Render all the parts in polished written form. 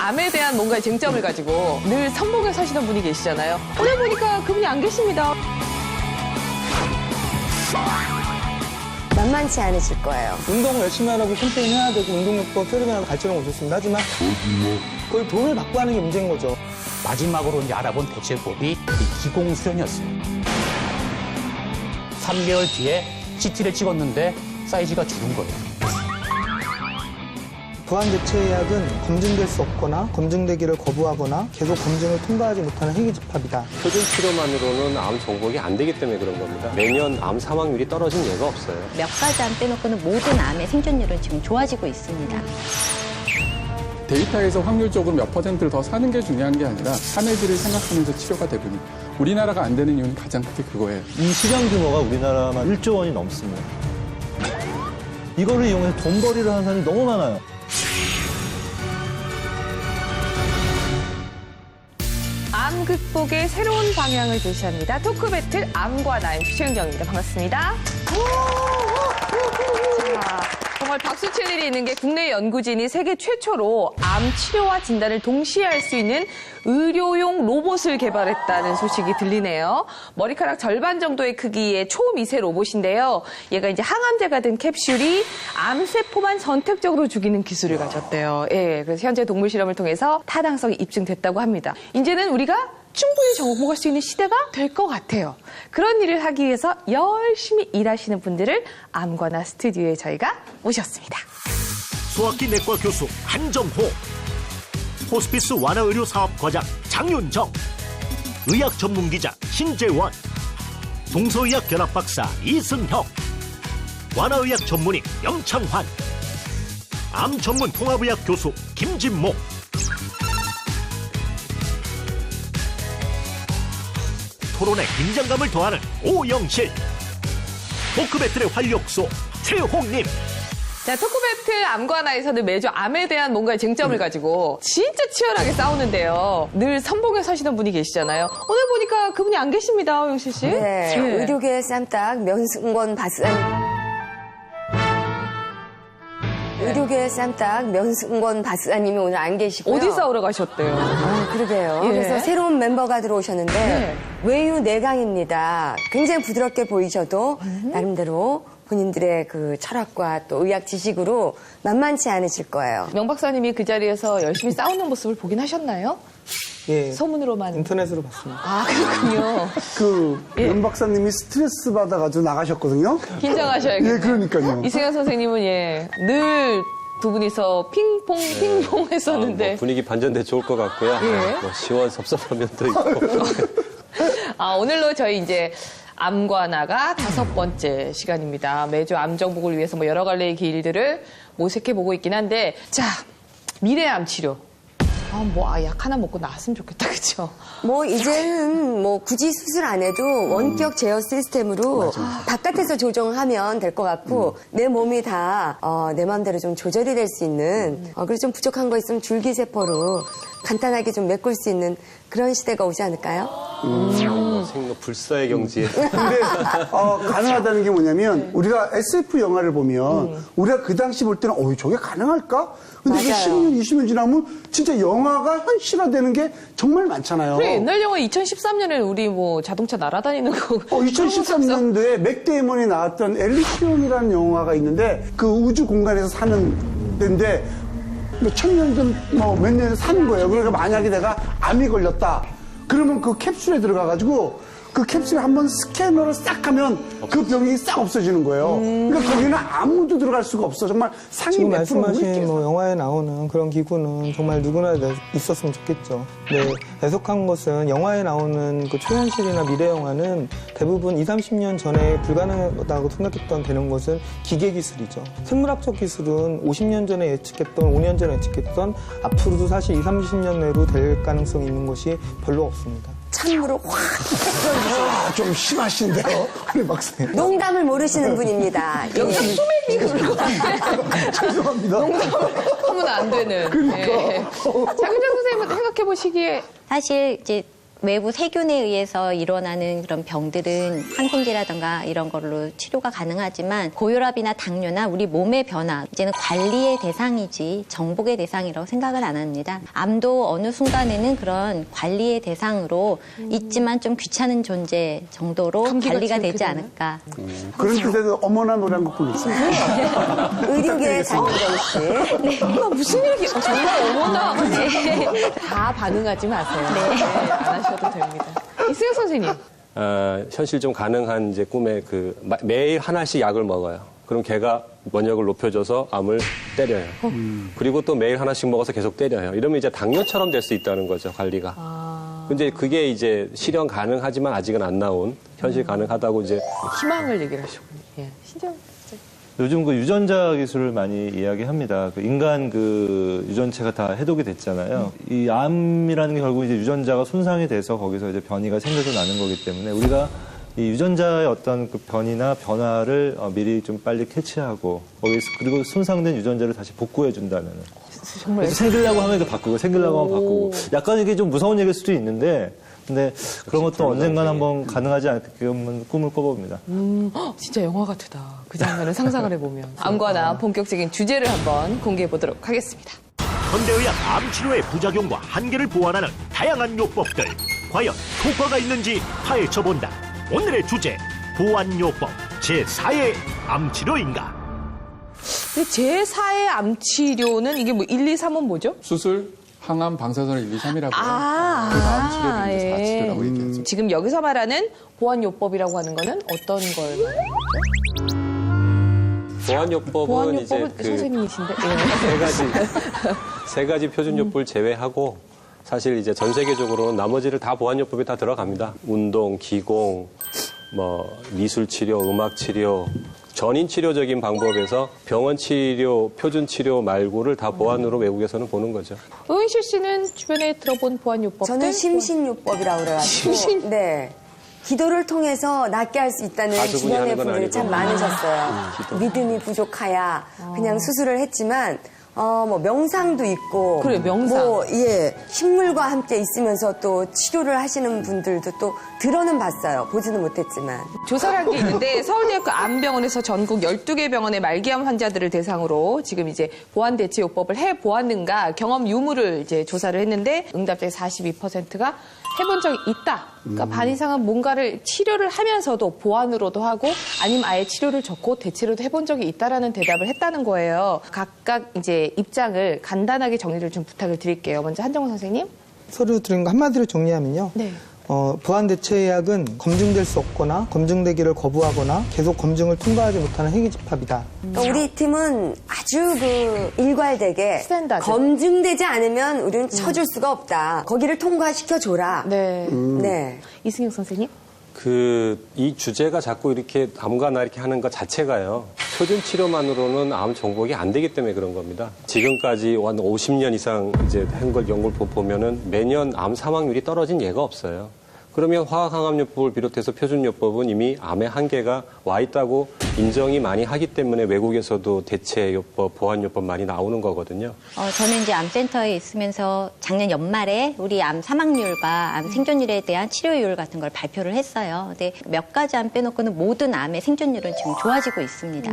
암에 대한 뭔가 쟁점을 가지고 늘 선봉에 서시던 분이 계시잖아요. 오늘 보니까 그분이 안 계십니다. 만만치 않으실 거예요. 운동 열심히 하라고 캠페인 해야 되고 운동요법 세르벤하고 발전을 오셨습니다. 하지만 그걸 돈을 받고 하는 게 문제인 거죠. 마지막으로 이제 알아본 대체법이 이 기공수련이었어요. 3개월 뒤에 CT를 찍었는데 사이즈가 줄은 거예요. 부항대체약은 검증될 수 없거나 검증되기를 거부하거나 계속 검증을 통과하지 못하는 희귀집합이다. 표준 치료만으로는 암 정복이 안 되기 때문에 그런 겁니다. 매년 암 사망률이 떨어진 예가 없어요. 몇 가지 암 빼놓고는 모든 암의 생존율은 지금 좋아지고 있습니다. 데이터에서 확률적으로 몇 %를 더 사는 게 중요한 게 아니라 사내들을 생각하면서 치료가 되거든요. 우리나라가 안 되는 이유는 가장 크게 그거예요. 이 시장 규모가 우리나라만 1조 원이 넘습니다. 이거를 이용해서 돈벌이를 하는 사람이 너무 많아요. 암 극복의 새로운 방향을 제시합니다. 토크 배틀 암과 나의 최윤경입니다. 반갑습니다. 자, 정말 박수 칠 일이 있는 게 국내 연구진이 세계 최초로 암 치료와 진단을 동시에 할 수 있는 의료용 로봇을 개발했다는 소식이 들리네요. 머리카락 절반 정도의 크기의 초미세 로봇인데요. 얘가 이제 항암제가 든 캡슐이 암세포만 선택적으로 죽이는 기술을 가졌대요. 예, 그래서 현재 동물 실험을 통해서 타당성이 입증됐다고 합니다. 이제는 우리가 충분히 정복할 수 있는 시대가 될 것 같아요. 그런 일을 하기 위해서 열심히 일하시는 분들을 암과나 스튜디오에 저희가 모셨습니다. 소아기 내과 교수 한정호, 호스피스 완화 의료 사업 과장 장윤정, 의학 전문 기자 신재원, 동서의학 결합 박사 이승혁, 완화의학 전문의 염창환, 암 전문 통합의학 교수 김진목, 토론의 긴장감을 더하는 오영실, 토크 배틀의 활력소 최홍님. 자, 토크 배틀 암과 나에서는 매주 암에 대한 뭔가 쟁점을 가지고 진짜 치열하게 싸우는데요. 늘 선봉에 서시던 분이 계시잖아요. 오늘 보니까 그분이 안 계십니다, 오영실 씨. 네, 의료계의 쌈딱 명승권 박사님. 의료계의 쌈딱 명승권 박사님이 오늘 안 계시고요. 어디 싸우러 가셨대요? 아, 그러게요. 예. 그래서 새로운 멤버가 들어오셨는데 네. 외유 내강입니다. 굉장히 부드럽게 보이셔도 나름대로 본인들의 그 철학과 또 의학 지식으로 만만치 않으실 거예요. 명 박사님이 그 자리에서 열심히 싸우는 모습을 보긴 하셨나요? 예, 소문으로만. 인터넷으로 봤습니다. 아, 그렇군요. 연 박사님이 스트레스 받아가지고 나가셨거든요. 긴장하셔야겠네요. 예, 그러니까요. 이승현 선생님은 늘 두 분이서 핑퐁 했었는데. 뭐 분위기 반전돼 좋을 것 같고요. 예. 뭐 시원섭섭한 면도 있고. 아, 오늘로 저희 이제 암과 나가 5번째 시간입니다. 매주 암 정복을 위해서 뭐 여러 갈래의 길들을 모색해보고 있긴 한데, 자, 미래암 치료. 약 하나 먹고 나왔으면 좋겠다, 그쵸? 뭐 이제는 뭐 굳이 수술 안 해도 원격 제어 시스템으로 바깥에서 조정하면 될 것 같고 내 몸이 다 내 마음대로 좀 조절이 될 수 있는 그래서 좀 부족한 거 있으면 줄기세포로 간단하게 좀 메꿀 수 있는 그런 시대가 오지 않을까요? 생로 불사의 경지에. 근데 가능하다는 게 뭐냐면 우리가 SF 영화를 보면 우리가 그 당시 볼 때는 저게 가능할까? 근데 이게 맞아요. 10년, 20년 지나면 진짜 영화가 현실화되는 게 정말 많잖아요. 그래, 옛날 영화 2013년에 우리 뭐 자동차 날아다니는 거. 2013년도에 맥 데이먼이 나왔던 엘리시온이라는 영화가 있는데 그 우주 공간에서 사는 데인데 몇 천 년 몇 년을 사는 거예요. 그러니까 만약에 내가 암이 걸렸다. 그러면 그 캡슐에 들어가가지고 그 캡슐에 한번 스캐너를 싹 하면 그 병이 싹 없어지는 거예요. 그러니까 거기는 아무도 들어갈 수가 없어. 정말 상위 지금 몇 프로 말씀하신 뭐 영화에 나오는 그런 기구는 정말 누구나 있었으면 좋겠죠. 네, 애석한 것은 영화에 나오는 그 초현실이나 미래 영화는 대부분 20, 30년 전에 불가능하다고 생각했던 되는 것은 기계 기술이죠. 생물학적 기술은 50년 전에 예측했던, 5년 전에 예측했던 앞으로도 사실 20, 30년 내로 될 가능성이 있는 것이 별로 없습니다. 찬물을 확 좀 심하신데요. 우리 박사님. 농담을 모르시는 분입니다. 여기서 소맥이 죄송합니다. 하면 안 되는. 그러니까. 장윤정 선생님은 생각해보시기에. 사실 이제 외부 세균에 의해서 일어나는 그런 병들은 항생제라든가 이런 걸로 치료가 가능하지만 고혈압이나 당뇨나 우리 몸의 변화, 이제는 관리의 대상이지 정복의 대상이라고 생각을 안 합니다. 암도 어느 순간에는 그런 관리의 대상으로 있지만 좀 귀찮은 존재 정도로 관리가 되지 않을까. 그런 뜻에서 어머나 노래 한 곡 부르세요. 의료계의 장윤정 씨. 무슨 얘기? 정말 어머나. 다 반응하지 마세요. 안 하셔도 됩니다. 이승엽 선생님. 현실 좀 가능한 이제 꿈에 매일 하나씩 약을 먹어요. 그럼 걔가 면역을 높여줘서 암을 때려요. 그리고 또 매일 하나씩 먹어서 계속 때려요. 이러면 이제 당뇨처럼 될 수 있다는 거죠, 관리가. 근데 그게 이제 실현 가능하지만 아직은 안 나온 현실 가능하다고 이제 희망을 얘기를 하셨군요. 예. 신정. 요즘 그 유전자 기술을 많이 이야기합니다. 그 인간 그 유전체가 다 해독이 됐잖아요. 이 암이라는 게 결국 이제 유전자가 손상이 돼서 거기서 이제 변이가 생겨서 나는 거기 때문에 우리가 이 유전자의 어떤 그 변이나 변화를 미리 좀 빨리 캐치하고 거기서 그리고 손상된 유전자를 다시 복구해 준다는. 정말 생기려고 하면 바꾸고 생기려고 하면 바꾸고. 약간 이게 좀 무서운 얘기일 수도 있는데. 근데 그런 것도 언젠간 한번 가능하지 않게끔 꿈을 꿔봅니다. 진짜 영화 같다. 그 장면을 상상을 해보면. 암과 나 본격적인 주제를 한번 공개해 보도록 하겠습니다. 현대의학 암 치료의 부작용과 한계를 보완하는 다양한 요법들. 과연 효과가 있는지 파헤쳐본다. 오늘의 주제, 보완요법 제4의 암치료인가? 제4의 암치료는 이게 뭐 1, 2, 3은 뭐죠? 수술, 항암, 방사선을 1, 2, 3이라고 그 다음 치료를 이제 4치료라고 얘기하죠. 지금 여기서 말하는 보완요법이라고 하는 거는 어떤 걸 말하는 거죠? 보완요법은 이제 선생님이신데. 세 가지 표준요법을 제외하고 사실 이제 전 세계적으로는 나머지를 다 보완요법에 다 들어갑니다. 운동, 기공, 미술치료, 음악치료, 전인치료적인 방법에서 병원치료, 표준치료 말고를 다 보완으로 외국에서는 보는 거죠. 의은실 씨는 주변에 들어본 보완요법들? 저는 심신요법이라고 그래가지고. 네. 기도를 통해서 낫게 할 수 있다는 가수분이 주변의 하는 건 분들이 아니고. 참 많으셨어요. 믿음이 부족하야 그냥 수술을 했지만 명상도 있고. 그래, 명상. 식물과 함께 있으면서 또 치료를 하시는 분들도 또 들어는 봤어요. 보지는 못했지만. 조사를 한 게 있는데 서울대학교 암병원에서 전국 12개 병원의 말기암 환자들을 대상으로 지금 이제 보완 대체요법을 해 보았는가 경험 유무를 이제 조사를 했는데 응답자의 42%가 해본 적이 있다. 그러니까 반 이상은 뭔가를 치료를 하면서도 보완으로도 하고 아니면 아예 치료를 적고 대체로도 해본 적이 있다라는 대답을 했다는 거예요. 각각 이제 입장을 간단하게 정리를 좀 부탁을 드릴게요. 먼저 한정호 선생님. 서류 들은 거 한마디로 정리하면요. 네. 보완대체약은 검증될 수 없거나 검증되기를 거부하거나 계속 검증을 통과하지 못하는 행위집합이다. 그러니까 우리 팀은 아주 일괄되게 스탠다드. 검증되지 않으면 우리는 쳐줄 수가 없다. 거기를 통과시켜줘라. 네. 네. 이승엽 선생님. 이 주제가 자꾸 이렇게 암과 나 이렇게 하는 것 자체가요. 표준 치료만으로는 암 정복이 안 되기 때문에 그런 겁니다. 지금까지 한 50년 이상 이제 한 걸 연구를 보면은 매년 암 사망률이 떨어진 예가 없어요. 그러면 화학항암요법을 비롯해서 표준요법은 이미 암의 한계가 와 있다고 인정이 많이 하기 때문에 외국에서도 대체요법, 보완요법 많이 나오는 거거든요. 저는 이제 암센터에 있으면서 작년 연말에 우리 암 사망률과 암 생존율에 대한 치료율 같은 걸 발표를 했어요. 근데 몇 가지 암 빼놓고는 모든 암의 생존율은 지금 좋아지고 있습니다.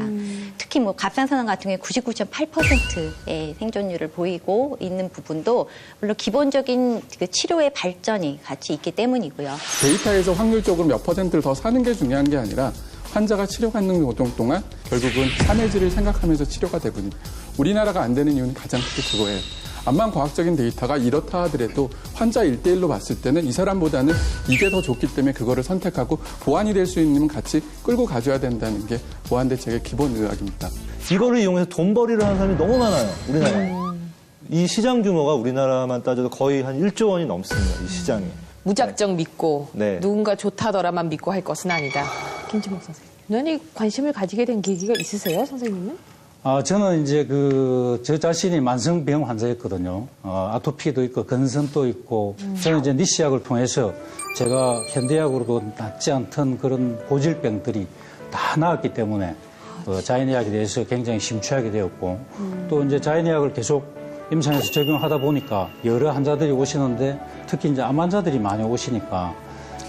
특히 갑상선암 같은 경우에 99.8%의 생존율을 보이고 있는 부분도 물론 기본적인 그 치료의 발전이 같이 있기 때문이고요. 데이터에서 확률적으로 몇 퍼센트를 더 사는 게 중요한 게 아니라 환자가 치료받는 고통 동안 결국은 삶의 질을 생각하면서 치료가 되거든요. 우리나라가 안 되는 이유는 가장 크게 그거예요. 암만 과학적인 데이터가 이렇다 하더라도 환자 1대1로 봤을 때는 이 사람보다는 이게 더 좋기 때문에 그거를 선택하고 보완이 될 수 있는 같이 끌고 가줘야 된다는 게 보완대책의 기본 의학입니다. 이거를 이용해서 돈벌이를 하는 사람이 너무 많아요, 우리나라에. 이 시장 규모가 우리나라만 따져도 거의 한 1조 원이 넘습니다, 이 시장이. 무작정 믿고 네. 누군가 좋다더라만 믿고 할 것은 아니다. 김진목 선생님. 누님 관심을 가지게 된 계기가 있으세요, 선생님은? 저는 이제 저 자신이 만성병 환자였거든요. 아토피도 있고 근선도 있고 저는 이제 니시약을 통해서 제가 현대약으로도 낫지 않던 그런 고질병들이 다 나았기 때문에 자연의학에 대해서 굉장히 심취하게 되었고 또 이제 자연의학을 계속 임상에서 적용하다 보니까 여러 환자들이 오시는데 특히 이제 암 환자들이 많이 오시니까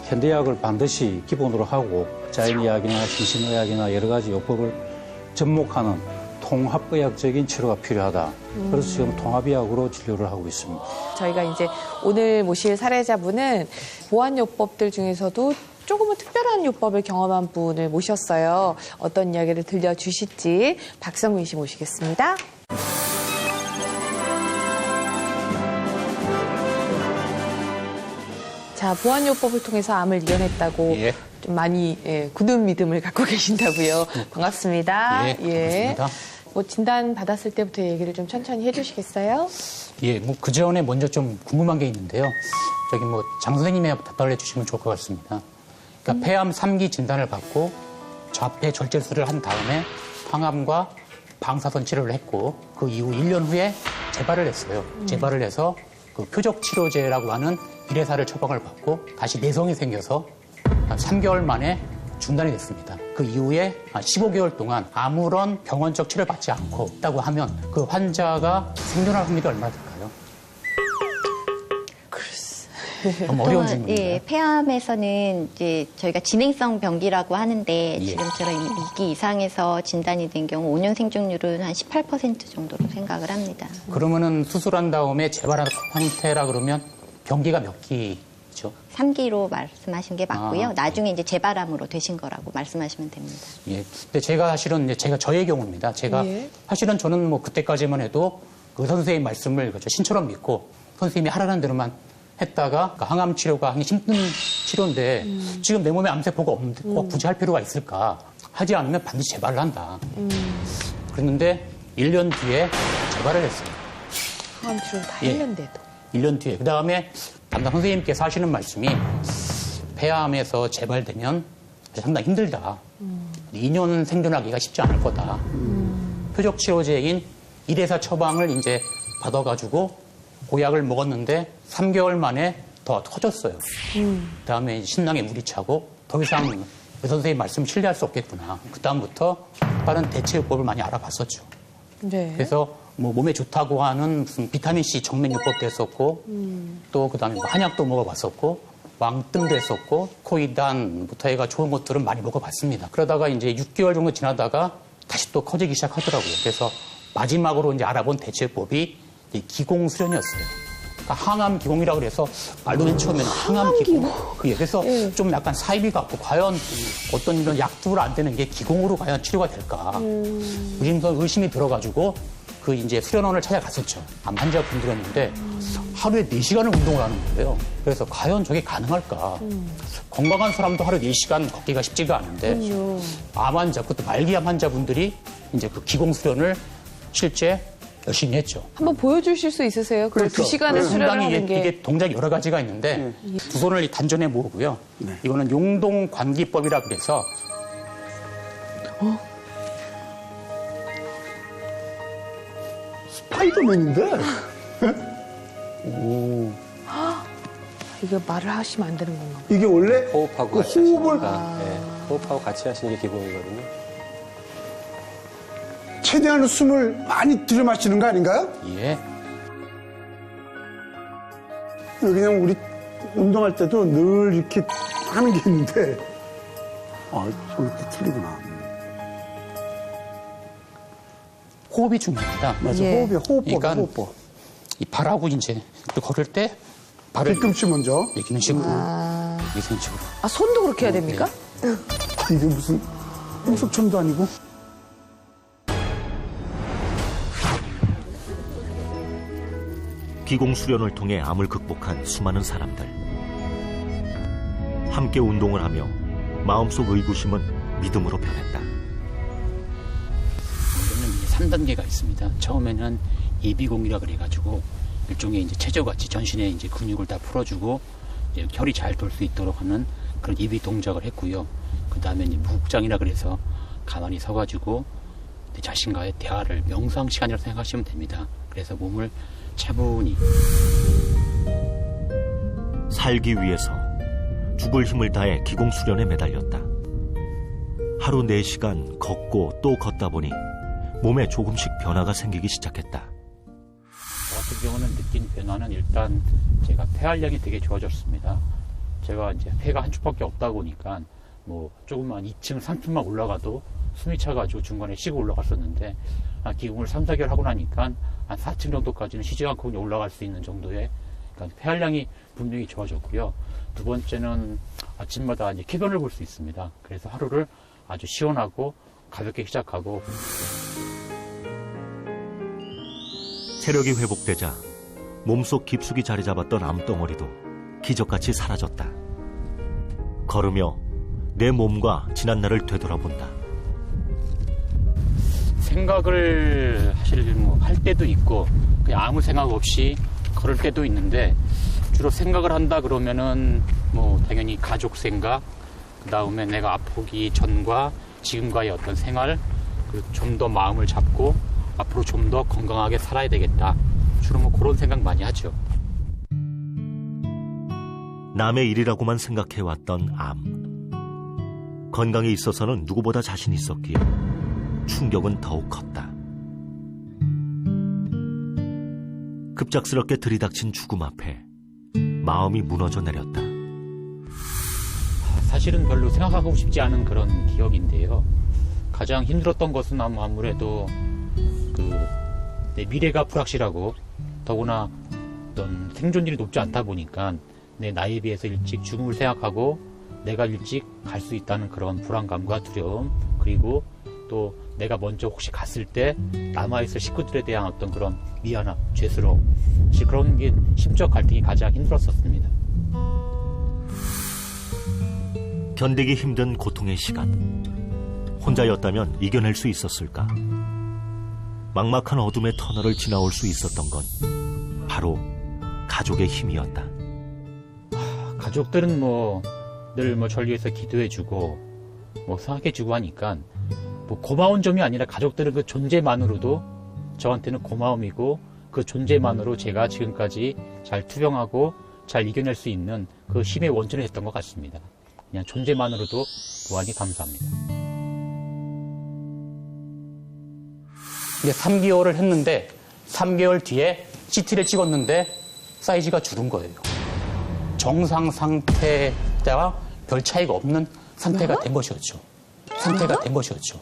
현대의학을 반드시 기본으로 하고 자연의학이나 신신의학이나 여러 가지 요법을 접목하는 통합의학적인 치료가 필요하다. 그래서 지금 통합의학으로 진료를 하고 있습니다. 저희가 이제 오늘 모실 사례자분은 보안요법들 중에서도 조금은 특별한 요법을 경험한 분을 모셨어요. 어떤 이야기를 들려주실지 박성민 씨 모시겠습니다. 자, 보안요법을 통해서 암을 이겨냈다고 예. 좀 많이 굳은 믿음을 갖고 계신다고요. 반갑습니다. 예, 반갑습니다. 뭐 진단 받았을 때부터 얘기를 좀 천천히 해주시겠어요? 예, 뭐 그 전에 먼저 좀 궁금한 게 있는데요. 저기 뭐 장 선생님이 답변을 해주시면 좋을 것 같습니다. 그러니까 폐암 3기 진단을 받고 좌폐 절제술을 한 다음에 항암과 방사선 치료를 했고 그 이후 1년 후에 재발을 했어요. 재발을 해서 그 표적 치료제라고 하는 일회사를 처방을 받고 다시 내성이 생겨서 한 3개월 만에 중단이 됐습니다. 그 이후에 한 15개월 동안 아무런 병원적 치료를 받지 않고 있다고 하면 그 환자가 생존할 확률이 얼마나 될까요? 너무 어려운 질문인가요? 예, 폐암에서는 이제 저희가 진행성 병기라고 하는데 지금처럼 2기 이상에서 진단이 된 경우 5년 생존율은 한 18% 정도로 생각을 합니다. 그러면은 수술한 다음에 재발한 상태라 그러면 병기가 몇 기죠? 3기로 말씀하신 게 맞고요. 아, 나중에 이제 재발암으로 되신 거라고 말씀하시면 됩니다. 예. 근데 제가 사실은 이제 저의 경우입니다. 제가 사실은 저는 뭐 그때까지만 해도 의사 선생님 말씀을 신처럼 믿고 선생님이 하라는 대로만 했다가 항암 치료가 하기 힘든 치료인데 지금 내 몸에 암세포가 없는데 꼭 굳이 할 필요가 있을까? 하지 않으면 반드시 재발을 한다. 그랬는데 1년 뒤에 재발을 했어요. 항암 치료 다 예. 했는데도. 1년 뒤에. 그 다음에 담당 선생님께서 하시는 말씀이 폐암에서 재발되면 상당히 힘들다. 2년 생존하기가 쉽지 않을 거다. 표적 치료제인 일회사 처방을 이제 받아가지고 고약을 먹었는데 3개월 만에 더 터졌어요. 그다음에 신랑에 물이 차고 더 이상 의사 선생님 말씀 신뢰할 수 없겠구나. 그다음부터 다른 대체요법을 많이 알아봤었죠. 네. 그래서 뭐 몸에 좋다고 하는 무슨 비타민C 정맥요법도 했었고 또 그다음에 뭐 한약도 먹어봤었고 왕뜸도 했었고 코이단부터 해가 좋은 것들은 많이 먹어봤습니다. 그러다가 이제 6개월 정도 지나다가 다시 또 커지기 시작하더라고요. 그래서 마지막으로 이제 알아본 대체요법이 기공수련이었어요. 그러니까 항암 기공이라고 그래서 말도 맨 처음에는 항암 기공. 예, 그래서 좀 약간 사이비 같고 과연 어떤 이런 약두로 안 되는 게 기공으로 과연 치료가 될까. 의심이 들어가지고 그 이제 수련원을 찾아갔었죠. 암 환자분들이었는데 하루에 4시간을 운동을 하는 거예요. 그래서 과연 저게 가능할까. 건강한 사람도 하루에 4시간 걷기가 쉽지가 않은데 암 환자, 그것도 말기암 환자분들이 이제 그 기공 수련을 실제 열심히 했죠. 한번 보여주실 수 있으세요? 그 그렇죠. 2시간을 수련을 상당히 하는 게. 이게 동작이 여러 가지가 있는데 두 손을 단전에 모으고요. 이거는 용동관기법이라 그래서 스파이더맨인데? 이거 말을 하시면 안 되는 건가? 이게 원래 호흡하고 그 같이 호흡을 하시니까 호흡하고 같이 하시는 게 기본이거든요. 최대한 숨을 많이 들여 마시는 거 아닌가요? 예. 그냥 우리 운동할 때도 늘 이렇게 하는 게 있는데 저것도 틀리구나. 호흡이 중요합니다. 맞아, 예. 호흡법, 그러니까 호흡법. 이 발하고 이제 걸을 때 발을 뒤꿈치 먼저. 이런 식으로 이런 식으로. 아, 손도 그렇게 해야 됩니까? 이게 무슨 홍석천도 아니고. 기공수련을 통해 암을 극복한 수많은 사람들. 함께 운동을 하며 마음속 의구심은 믿음으로 변했다. 원래는 3단계가 있습니다. 처음에는 예비공이라 그래가지고 일종의 이제 체조같이 전신에 이제 근육을 다 풀어주고 이제 혈이 잘 돌 수 있도록 하는 그런 예비 동작을 했고요. 그 다음에 이제 무국장이라 그래서 가만히 서가지고 자신과의 대화를 명상 시간이라고 생각하시면 됩니다. 그래서 몸을 차분히 살기 위해서 죽을 힘을 다해 기공수련에 매달렸다. 하루 4시간 걷고 또 걷다 보니 몸에 조금씩 변화가 생기기 시작했다. 같은 경우는 느낀 변화는 일단 제가 폐활량이 되게 좋아졌습니다. 제가 이제 폐가 한쪽밖에 없다 보니까 뭐 조금만 2층, 3층만 올라가도 숨이 차가지고 중간에 쉬고 올라갔었는데 기공을 3, 4개월 하고 나니까 한 4층 정도까지는 쉬지 않고 그냥 올라갈 수 있는 정도의 그러니까 폐활량이 분명히 좋아졌고요. 두 번째는 아침마다 이제 쾌변을 볼 수 있습니다. 그래서 하루를 아주 시원하고 가볍게 시작하고 체력이 회복되자 몸속 깊숙이 자리 잡았던 암덩어리도 기적같이 사라졌다. 걸으며 내 몸과 지난날을 되돌아본다. 생각을 할 때도 있고 그냥 아무 생각 없이 걸을 때도 있는데 주로 생각을 한다 그러면은 뭐 당연히 가족 생각, 그 다음에 내가 아프기 전과 지금과의 어떤 생활, 좀 더 마음을 잡고 앞으로 좀 더 건강하게 살아야 되겠다. 주로 뭐 그런 생각 많이 하죠. 남의 일이라고만 생각해왔던 암. 건강에 있어서는 누구보다 자신 있었기에 충격은 더욱 컸다. 급작스럽게 들이닥친 죽음 앞에 마음이 무너져 내렸다. 사실은 별로 생각하고 싶지 않은 그런 기억인데요. 가장 힘들었던 것은 아무래도 내 미래가 불확실하고 더구나 어떤 생존율이 높지 않다 보니까 내 나이에 비해서 일찍 죽음을 생각하고 내가 일찍 갈 수 있다는 그런 불안감과 두려움, 그리고 또 내가 먼저 혹시 갔을 때 남아있을 식구들에 대한 어떤 그런 미안함, 죄스러움, 사실 그런 게 심적 갈등이 가장 힘들었었습니다. 견디기 힘든 고통의 시간. 혼자였다면 이겨낼 수 있었을까? 막막한 어둠의 터널을 지나올 수 있었던 건 바로 가족의 힘이었다. 가족들은 늘 절 위해서 기도해주고 생각해주고 하니까 고마운 점이 아니라 가족들은 그 존재만으로도 저한테는 고마움이고 그 존재만으로 제가 지금까지 잘 투병하고 잘 이겨낼 수 있는 그 힘의 원천이 됐던 것 같습니다. 그냥 존재만으로도 무한히 감사합니다. 이제 3개월을 했는데 3개월 뒤에 CT를 찍었는데 사이즈가 줄은 거예요. 정상 상태와 별 차이가 없는 상태가 된 것이었죠. 상태가 된 것이었죠.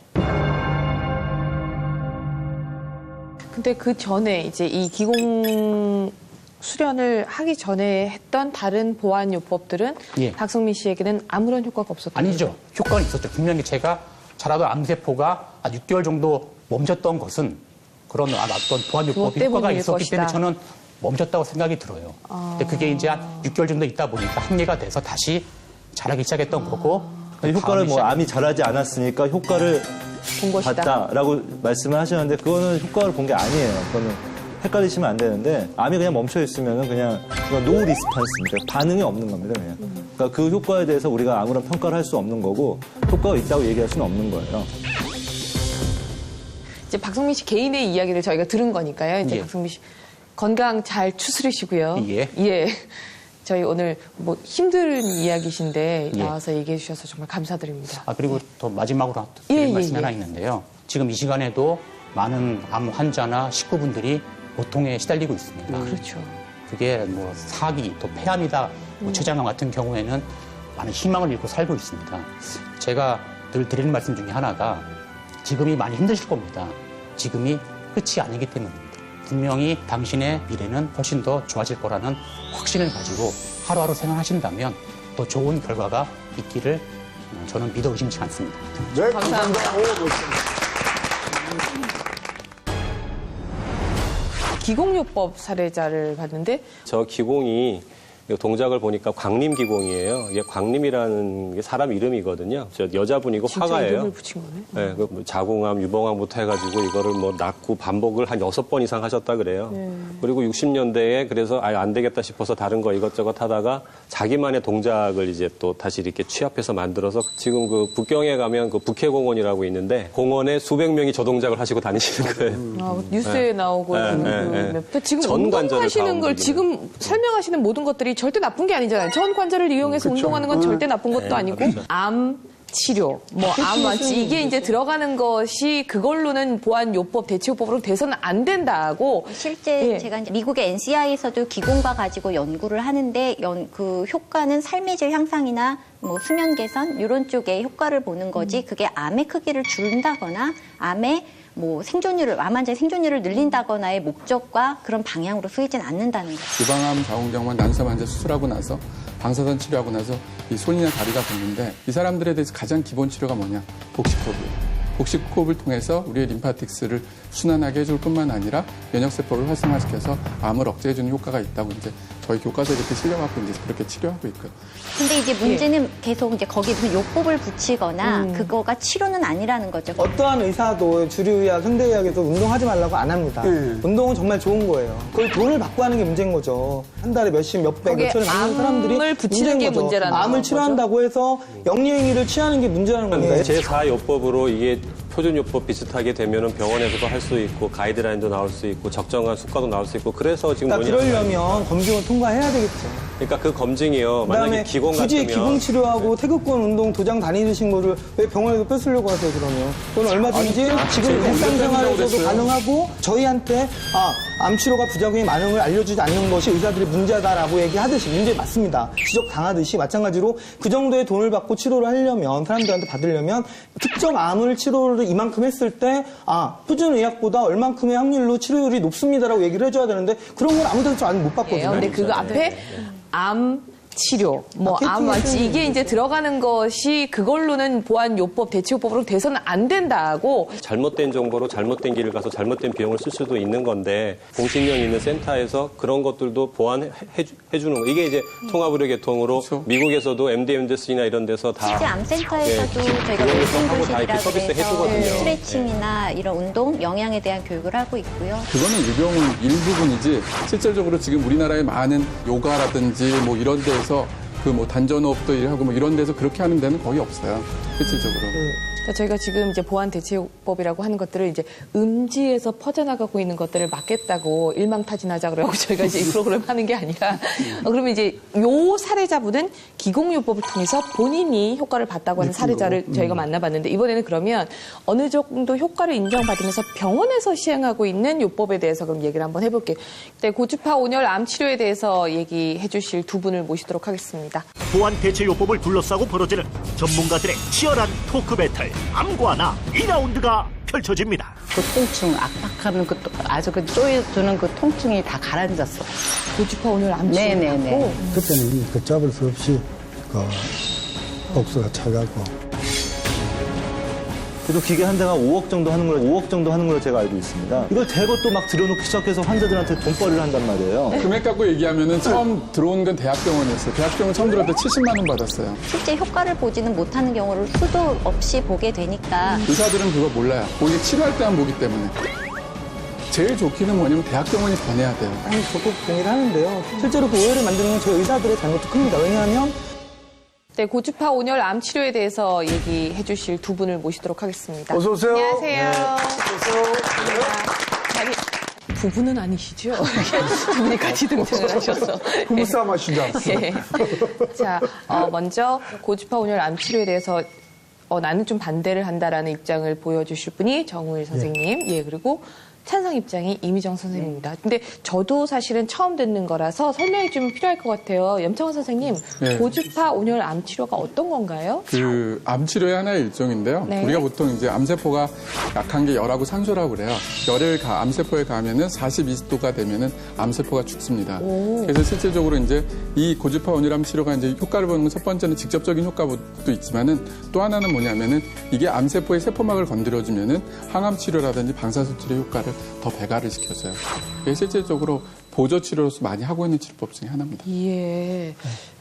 근데 그 전에 이제 이 기공 수련을 하기 전에 했던 다른 보안 요법들은 박성민 씨에게는 아무런 효과가 없었던 아니죠. 거죠? 효과는 있었죠. 분명히 제가 자라던 암세포가 6개월 정도 멈췄던 것은 그런 어떤 보안 요법이 효과가 있었기 때문에 저는 멈췄다고 생각이 들어요. 근데 그게 이제 한 6개월 정도 있다 보니까 한계가 돼서 다시 자라기 시작했던 거고. 효과를 암이 자라지 않았으니까 효과를 봤다라고 말씀을 하시는데 그거는 효과를 본 게 아니에요. 그거는 헷갈리시면 안 되는데 암이 그냥 멈춰 있으면은 그냥 노 리스판스입니다. 반응이 없는 겁니다. 그냥. 그러니까 그 효과에 대해서 우리가 아무런 평가를 할 수 없는 거고 효과가 있다고 얘기할 수는 없는 거예요. 이제 박성민 씨 개인의 이야기를 저희가 들은 거니까요. 이제 박성민 씨 건강 잘 추스르시고요. 예. 저희 오늘 힘든 이야기신데 나와서 얘기해 주셔서 정말 감사드립니다. 그리고 또 마지막으로 드릴 말씀이 하나 있는데요. 지금 이 시간에도 많은 암 환자나 식구분들이 고통에 시달리고 있습니다. 그렇죠. 그게 사기, 또 폐암이다, 췌장암 같은 경우에는 많은 희망을 잃고 살고 있습니다. 제가 늘 드리는 말씀 중에 하나가 지금이 많이 힘드실 겁니다. 지금이 끝이 아니기 때문입니다. 분명히 당신의 미래는 훨씬 더 좋아질 거라는 확신을 가지고 하루하루 생활하신다면 또 좋은 결과가 있기를 저는 믿어 의심치 않습니다. 네, 감사합니다. 기공요법 사례자를 봤는데 저 기공이 동작을 보니까 광림 기공이에요. 이게 광림이라는 게 사람 이름이거든요. 저 여자분이고 화가예요. 이름을 붙인 거네. 네, 자궁암, 유봉암부터 해가지고 이거를 낳고 반복을 한 6번 이상 하셨다 그래요. 그리고 60년대에 그래서 아예 안 되겠다 싶어서 다른 거 이것저것 하다가 자기만의 동작을 이제 또 다시 이렇게 취합해서 만들어서 지금 그 북경에 가면 그 북해공원이라고 있는데 공원에 수백 명이 저 동작을 하시고 다니시는 거예요. 뉴스에 나오고 지금 운동하시는 걸 지금 설명하시는 모든 것들이 절대 나쁜 게 아니잖아요. 전 관절을 이용해서 운동하는 건 절대 나쁜 것도 아니고 암, 치료, 뭐 암 완치 이게 이제 들어가는 것이 그걸로는 보안요법 대체요법으로 돼서는 안 된다고. 실제 예. 제가 이제 미국의 NCI에서도 기공과 가지고 연구를 하는데 그 효과는 삶의 질 향상이나 뭐 수면 개선 이런 쪽에 효과를 보는 거지 그게 암의 크기를 줄인다거나 암의 뭐 암 환자의 생존율을 늘린다거나의 목적과 그런 방향으로 쓰이진 않는다는 거죠. 유방암, 자궁경화, 난소암 환자 수술하고 나서 방사선 치료하고 나서 이 손이나 다리가 붓는데 이 사람들에 대해서 가장 기본 치료가 뭐냐? 복식호흡이에요. 복식호흡을 통해서 우리의 림파틱스를 순환하게 해줄 뿐만 아니라 면역세포를 활성화시켜서 암을 억제해주는 효과가 있다고 이제 저희 교과서에 이렇게 실려갖고 이제 그렇게 치료하고 있고요. 근데 이제 문제는 계속 이제 거기에 무슨 요법을 붙이거나 그거가 치료는 아니라는 거죠. 어떠한 의사도 주류의학, 현대의학에서 운동하지 말라고 안 합니다. 운동은 정말 좋은 거예요. 그걸 돈을 받고 하는 게 문제인 거죠. 한 달에 몇십, 몇백, 몇천을 받는 사람들이 암을 붙이는 게 문제인 거죠. 문제라는 암을 거죠. 치료한다고 해서 영리행위를 취하는 게 문제라는 겁니다. 제4요법으로 이게 표준요법 비슷하게 되면은 병원에서도 할 수 있고 가이드라인도 나올 수 있고 적정한 수가도 나올 수 있고 그래서 지금 그러니까 그러려면 검증을 통과해야 되겠죠. 그러니까 그 검증이요. 만약에 그다음에 기공 굳이 같으면 기공치료하고 태극권 운동 도장 다니신 거를 왜 병원에서 뺏으려고 하세요 그러면? 그건 얼마든지 지금 일상생활에서도 가능하고 저희한테 암치료가 부작용이 많음을 알려주지 않는 것이 의사들의 문제다라고 얘기하듯이 문제 맞습니다. 지적당하듯이 마찬가지로 그 정도의 돈을 받고 치료를 하려면 사람들한테 받으려면 특정 암을 치료를 이만큼 했을 때 표준의학보다 얼만큼의 확률로 치료율이 높습니다라고 얘기를 해줘야 되는데 그런 건 아무 데서 못 봤거든요. 근데 그거 앞에 암 치료, 뭐 암 완치 이게 이제 들어가는 것이 그걸로는 보안요법 대체요법으로 돼서는 안 된다고. 잘못된 정보로 잘못된 길을 가서 잘못된 비용을 쓸 수도 있는 건데 공신력 있는 센터에서 그런 것들도 보완해 주는 거. 이게 이제 통합의료 계통으로 그렇죠. 미국에서도 MD, MDS나 이런 데서 다 실제 암센터에서도 저희가 하고 다 이렇게 교육교실이라고 서비스 해서 해주거든요. 스트레칭이나 이런 운동, 영양에 대한 교육을 하고 있고요. 그거는 유병 일부분이지 실질적으로 지금 우리나라의 많은 요가라든지 뭐 이런 데에서 그 뭐 단전호흡도 일하고 뭐 이런 데서 그렇게 하는 데는 거의 없어요. 실질적으로. 그러니까 저희가 지금 이제 보안 대체요법이라고 하는 것들을 이제 음지에서 퍼져나가고 있는 것들을 막겠다고 일망타진하자 그러고 저희가 이제 이 프로그램 하는 게 아니라 그러면 이제 요 사례자분은 기공요법을 통해서 본인이 효과를 봤다고 하는 사례자를 저희가 만나봤는데 이번에는 그러면 어느 정도 효과를 인정받으면서 병원에서 시행하고 있는 요법에 대해서 그럼 얘기를 한번 해볼게요. 네, 고주파 온열 암 치료에 대해서 얘기해 주실 두 분을 모시도록 하겠습니다. 보안 대체요법을 둘러싸고 벌어지는 전문가들의 치열한 토크 배틀 암과 나 2라운드가 펼쳐집니다. 그 통증, 압박하는 그 아주 그 쪼여드는 그 통증이 다 가라앉았어. 고주파 온열 암 치료. 네네네. 그때는 걷잡을 수 없이 복수가 차갖고. 그래도 기계 한 대가 5억 정도 하는 걸로 제가 알고 있습니다. 이걸 대거 또 막 들여놓기 시작해서 환자들한테 돈벌이를 한단 말이에요. 금액 갖고 얘기하면은 처음 들어온 건 대학병원이었어요. 대학병원 처음 들어올 때 70만 원 받았어요. 실제 효과를 보지는 못하는 경우를 수도 없이 보게 되니까 의사들은 그거 몰라요. 오히려 치료할 때만 보기 때문에. 제일 좋기는 뭐냐면 대학병원이 권해야 돼요. 아니, 저도 동의를 하는데요. 실제로 그 오해를 만드는 건 저희 의사들의 잘못도 큽니다. 왜냐하면 네, 고주파 온열 암 치료에 대해서 얘기해 주실 두 분을 모시도록 하겠습니다. 어서 오세요. 안녕하세요. 아니, 부부는 아니시죠? 두 분이 같이 등장을 하셔서. 부부싸움 하신 줄 알았어요. 네. 자, 먼저 고주파 온열 암 치료에 대해서 나는 좀 반대를 한다라는 입장을 보여주실 분이 정우일 선생님, 예, 그리고 찬성 입장이 이미정 선생님입니다. 근데 저도 사실은 처음 듣는 거라서 설명이 좀 필요할 것 같아요. 염창원 선생님, 네. 고주파 온열 암 치료가 어떤 건가요? 그 암 치료의 하나의 일종인데요. 네. 우리가 보통 이제 암세포가 약한 게 열하고 산소라고 그래요. 열을 암세포에 가하면은 42도가 되면은 암세포가 죽습니다. 그래서 실질적으로 이제 이 고주파 온열암 치료가 이제 효과를 보는 건 첫 번째는 직접적인 효과도 있지만은 또 하나는 뭐냐면은 이게 암세포의 세포막을 건드려주면은 항암 치료라든지 방사선 치료 효과를 더 배가를 시켜줘요. 이게 실질적으로 보조 치료로서 많이 하고 있는 치료법 중에 하나입니다. 예.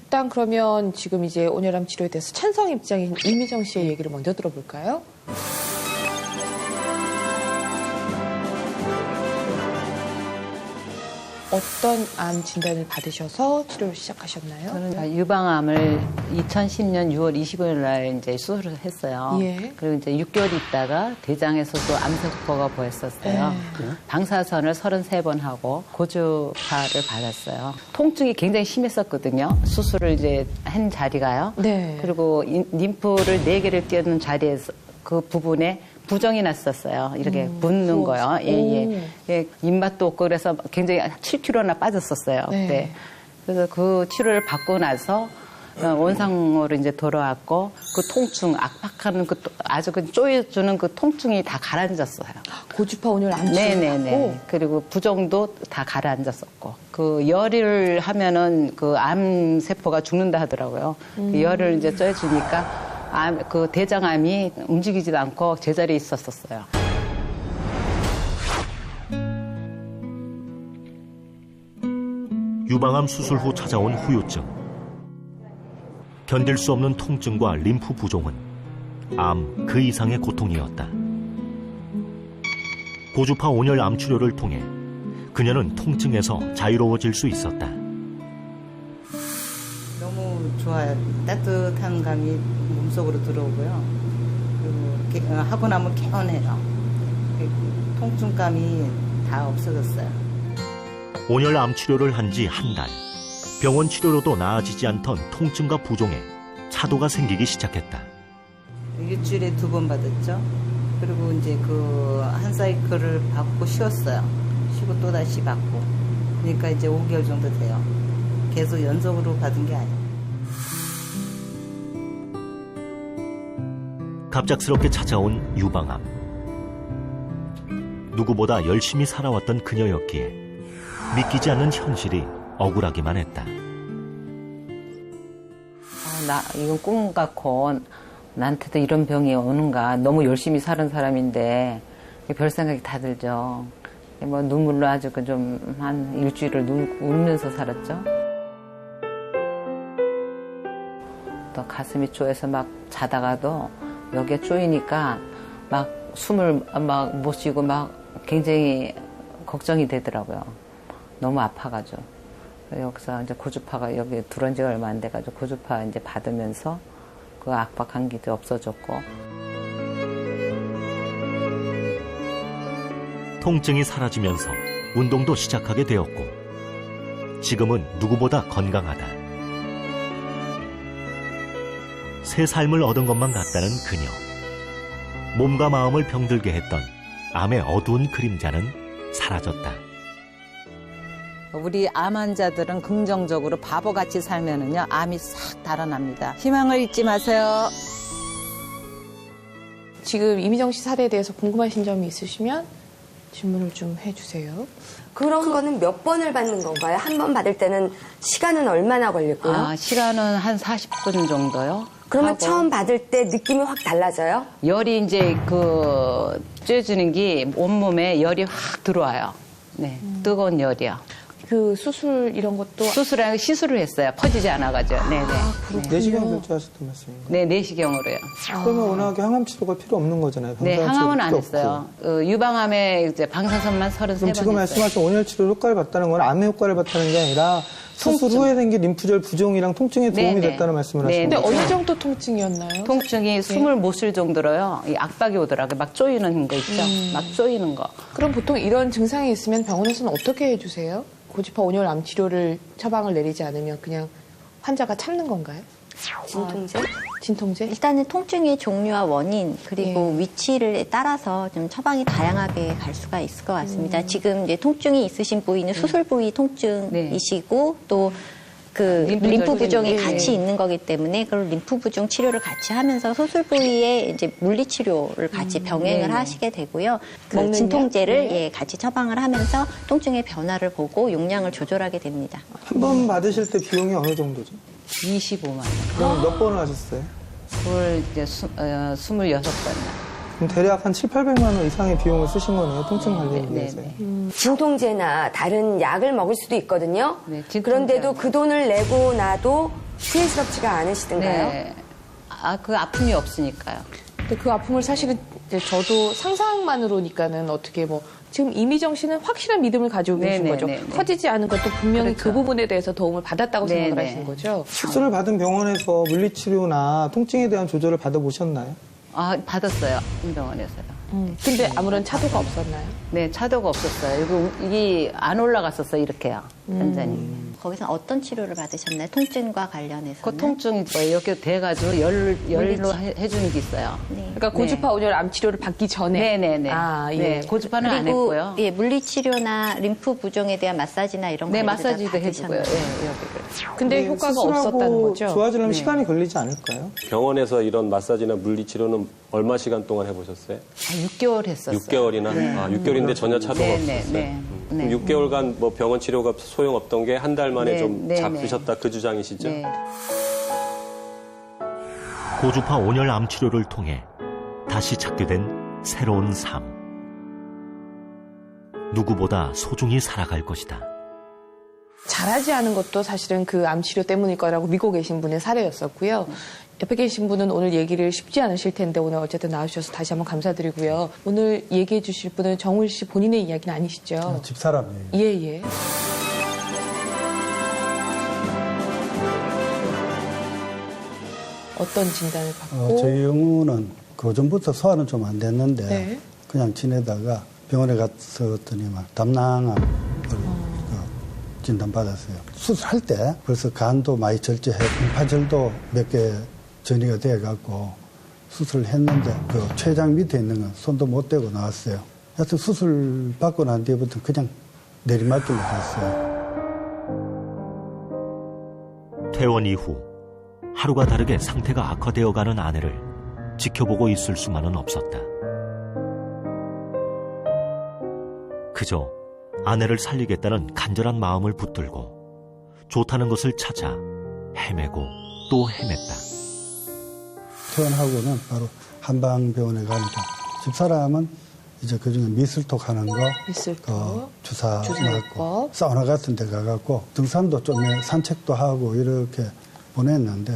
일단 그러면 지금 이제 온열암 치료에 대해서 찬성 입장인 이미정 씨의 얘기를 먼저 들어볼까요? 어떤 암 진단을 받으셔서 치료를 시작하셨나요? 저는 유방암을 2010년 6월 25일 날 이제 수술을 했어요. 예. 그리고 이제 6개월 있다가 대장에서도 암세포가 보였었어요. 방사선을 33번 하고 고주파를 받았어요. 통증이 굉장히 심했었거든요. 수술을 이제 한 자리가요. 네. 그리고 림프를 4개를 띄우는 자리에서 그 부분에 부정이 났었어요. 이렇게 붓는 거요. 예. 입맛도 없고 그래서 굉장히 7kg나 빠졌었어요. 네. 그때. 그래서 그 치료를 받고 나서 원상으로 이제 돌아왔고 그 통증, 압박하는 그 아주 그 쪼여주는 그 통증이 다 가라앉았어요. 고주파 온열 암 치료. 네네네. 그리고 부정도 다 가라앉았었고 그 열을 하면은 그 암 세포가 죽는다 하더라고요. 그 열을 이제 쪼여주니까 그 대장암이 움직이지도 않고 제자리에 있었었어요. 유방암 수술 후 찾아온 후유증. 견딜 수 없는 통증과 림프 부종은 암 그 이상의 고통이었다. 고주파 온열 암 치료를 통해 그녀는 통증에서 자유로워질 수 있었다. 너무 좋아요. 따뜻한 감이 몸속으로 들어오고요. 그리고 하고 나면 개운해요. 통증감이 다 없어졌어요. 온열 암 치료를 한 지 한 달. 병원 치료로도 나아지지 않던 통증과 부종에 차도가 생기기 시작했다. 일주일에 2번 받았죠. 그리고 이제 그 한 사이클을 받고 쉬었어요. 쉬고 또 다시 받고. 그러니까 이제 5개월 정도 돼요. 계속 연속으로 받은 게 아니에요. 갑작스럽게 찾아온 유방암. 누구보다 열심히 살아왔던 그녀였기에 믿기지 않는 현실이 억울하기만 했다. 이건 꿈 같고 나한테도 이런 병이 오는가. 너무 열심히 사는 사람인데 별 생각이 다 들죠. 뭐 눈물로 아주 좀 한 일주일을 울면서 살았죠. 또 가슴이 쪼여서 막 자다가도 여기에 쪼이니까 막 숨을 막 못 쉬고 막 굉장히 걱정이 되더라고요. 너무 아파가지고. 여기서 이제 고주파가 여기 들어온 지가 얼마 안 돼가지고 고주파 이제 받으면서 그 압박 감기도 없어졌고. 통증이 사라지면서 운동도 시작하게 되었고 지금은 누구보다 건강하다. 새 삶을 얻은 것만 같다는 그녀. 몸과 마음을 병들게 했던 암의 어두운 그림자는 사라졌다. 우리 암 환자들은 긍정적으로 바보같이 살면은요, 암이 싹 달아납니다. 희망을 잊지 마세요. 지금 이미정 씨 사례에 대해서 궁금하신 점이 있으시면 질문을 좀 해주세요. 그런 거는 몇 번을 받는 건가요? 한 번 받을 때는 시간은 얼마나 걸릴까요? 시간은 한 40분 정도요. 그러면 처음 받을 때 느낌이 확 달라져요? 열이 이제 쬐주는 게 온몸에 열이 확 들어와요. 네, 뜨거운 열이요. 그 수술 이런 것도 수술하고 시술을 했어요. 퍼지지 않아가지고. 네네. 내시경 결제하셨던 말씀인가요? 네, 내시경으로요. 그러면 워낙에 항암 치료가 필요 없는 거잖아요. 네, 방사선 항암은 치료도 안 필요 했어요. 없고. 유방암에 이제 방사선만 33번 그럼 지금 했어요. 말씀하신 온열 치료 효과를 봤다는 건 암의 효과를 봤다는 게 아니라 수술 통증. 후에 생긴 림프절 부종이랑 통증에 도움이 네네. 됐다는 말씀을 네, 하시는 근데 거죠? 어느 정도 통증이었나요? 통증이 숨을 못 쉴 정도로요. 이 압박이 오더라고요. 막 쪼이는 거 있죠. 막 쪼이는 거. 그럼 보통 이런 증상이 있으면 병원에서는 어떻게 해주세요? 고주파 온열 암 치료를 처방을 내리지 않으면 그냥 환자가 참는 건가요? 진통제? 진통제? 일단은 통증의 종류와 원인 그리고 위치를 따라서 좀 처방이 다양하게 갈 수가 있을 것 같습니다. 지금 이제 통증이 있으신 부위는 수술 부위 통증이시고 또 그 림프 부종이 같이 있는 거기 때문에 그걸 림프 부종 치료를 같이 하면서 수술 부위에 이제 물리 치료를 같이 병행을 하시게 되고고요. 그 진통제를 같이 처방을 하면서 통증의 변화를 보고 용량을 조절하게 됩니다. 한 번 받으실 때 비용이 어느 정도죠? 25만 원. 그럼 몇 번을 하셨어요? 그걸 이제 26번. 그럼 대략 한 7, 800만 원 이상의 비용을 쓰신 거네요. 통증 관리에 위해서. 진통제나 다른 약을 먹을 수도 있거든요. 네, 진통제. 그런데도 그 돈을 내고 나도 후회스럽지가 않으시던가요? 네. 그 아픔이 없으니까요. 근데 그 아픔을 사실은 이제 저도 상상만으로니까는 어떻게 뭐 지금 이미정 씨는 확실한 믿음을 가지고 계신 거죠. 커지지 않은 것도 분명히 그 부분에 대해서 도움을 받았다고 생각을 하시는 거죠. 수술을 받은 병원에서 물리치료나 통증에 대한 조절을 받아보셨나요? 아, 받았어요. 병원에서요. 근데 아무런 차도가 없었나요? 네, 차도가 없었어요. 이게 안 올라갔었어요, 이렇게요. 완전히. 거기서 어떤 치료를 받으셨나요? 통증과 관련해서? 그 통증이 뭐 이렇게 돼가지고 열로 해주는 게 있어요. 그러니까 고주파 온열 암 치료를 받기 전에. 네네네. 아, 예. 네, 고주파는 안 그리고 했고요. 예, 물리치료나 림프 부종에 대한 마사지나 이런 거 네, 마사지도 해주고요. 예, 근데 효과가 없었다는 거죠? 좋아지려면 시간이 걸리지 않을까요? 병원에서 이런 마사지나 물리치료는 얼마 시간 동안 해보셨어요? 6개월 했었어요. 6개월이나? 네. 아, 6개월인데 전혀 차도가 없었어요. 네. 6개월간 뭐 병원 치료가 소용없던 게 한 달 만에 네, 좀 네, 잡히셨다 그 주장이시죠? 네. 고주파 온열 암 치료를 통해 다시 찾게 된 새로운 삶. 누구보다 소중히 살아갈 것이다. 잘하지 않은 것도 사실은 그 암 치료 때문일 거라고 믿고 계신 분의 사례였었고요. 옆에 계신 분은 오늘 얘기를 쉽지 않으실 텐데 오늘 어쨌든 나와주셔서 다시 한번 감사드리고요. 오늘 얘기해 주실 분은 정울 씨 본인의 이야기는 아니시죠? 집사람이에요. 예. 어떤 진단을 받고? 저희 영우는 그 전부터 소화는 좀 안 됐는데 네. 그냥 지내다가 병원에 갔더니만 담낭암을 진단받았어요. 수술할 때 벌써 간도 많이 절제해 림파절도 몇 개 전이가 돼갖고 수술을 했는데 그 췌장 밑에 있는 건 손도 못 대고 나왔어요. 하여튼 수술 받고 난 뒤부터 그냥 내리막길로 갔어요. 퇴원 이후 하루가 다르게 상태가 악화되어가는 아내를 지켜보고 있을 수만은 없었다. 그저 아내를 살리겠다는 간절한 마음을 붙들고 좋다는 것을 찾아 헤매고 또 헤맸다. 퇴원하고는 바로 한방병원에 가니까 집사람은 이제 그중에 미술톡 하는 거, 주사 맞고 사우나 같은 데 가갖고 등산도 좀 산책도 하고 이렇게 보냈는데